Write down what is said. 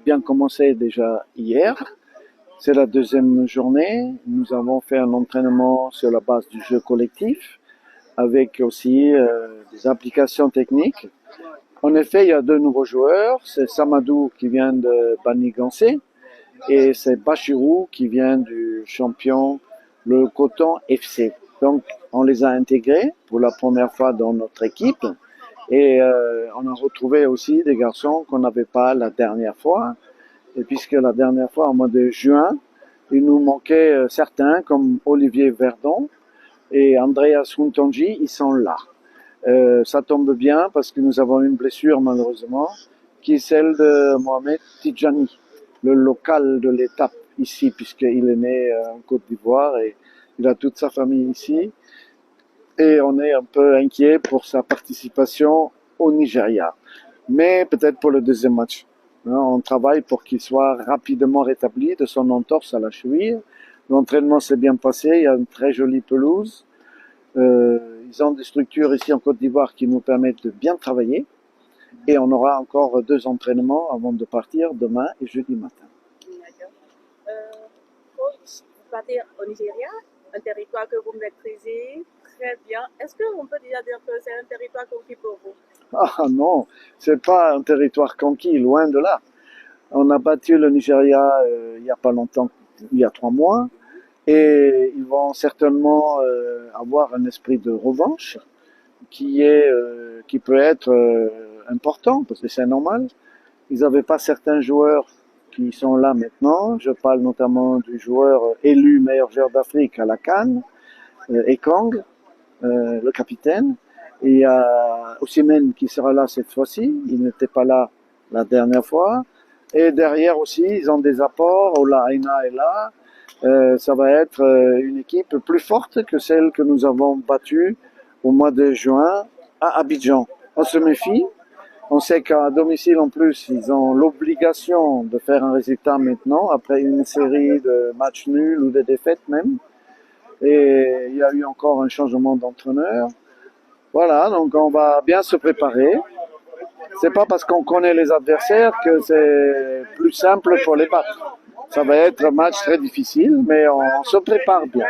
bien commencé déjà hier. C'est la deuxième journée. Nous avons fait un entraînement sur la base du jeu collectif avec aussi des applications techniques. En effet, il y a deux nouveaux joueurs. C'est Samadou qui vient de Banigansé et c'est Bachirou qui vient du champion le Coton FC. Donc, on les a intégrés pour la première fois dans notre équipe et on a retrouvé aussi des garçons qu'on n'avait pas la dernière fois. Et puisque la dernière fois, au mois de juin, il nous manquait certains comme Olivier Verdon et Andreas Huntonji, ils sont là. Ça tombe bien parce que nous avons une blessure malheureusement, qui est celle de Mohamed Tidjani, le local de l'étape ici, puisqu'il est né en Côte d'Ivoire et il a toute sa famille ici. Et on est un peu inquiet pour sa participation au Nigeria. Mais peut-être pour le deuxième match. On travaille pour qu'il soit rapidement rétabli de son entorse à la cheville. L'entraînement s'est bien passé, il y a une très jolie pelouse. Ils ont des structures ici en Côte d'Ivoire qui nous permettent de bien travailler. Et on aura encore 2 entraînements avant de partir demain et jeudi matin. D'accord. Coach, vous partez au Nigeria, un territoire que vous maîtrisez très bien. Est-ce qu'on peut déjà dire que c'est un territoire conquis pour vous? Ah non, c'est pas un territoire conquis, loin de là. On a battu le Nigeria il y a pas longtemps, il y a 3 mois. Et ils vont certainement avoir un esprit de revanche qui peut être important parce que c'est normal. Ils n'avaient pas certains joueurs qui sont là maintenant. Je parle notamment du joueur élu meilleur joueur d'Afrique à la CAN, Ekong, le capitaine. Et il y a Osimhen qui sera là cette fois-ci. Il n'était pas là la dernière fois. Et derrière aussi, ils ont des apports. Ola Aina est là. Ça va être une équipe plus forte que celle que nous avons battue au mois de juin à Abidjan. On se méfie. On sait qu'à domicile en plus, ils ont l'obligation de faire un résultat maintenant, après une série de matchs nuls ou de défaites même. Et il y a eu encore un changement d'entraîneur. Voilà, donc on va bien se préparer. C'est pas parce qu'on connaît les adversaires que c'est plus simple pour les battre. Ça va être un match très difficile, mais on se prépare bien.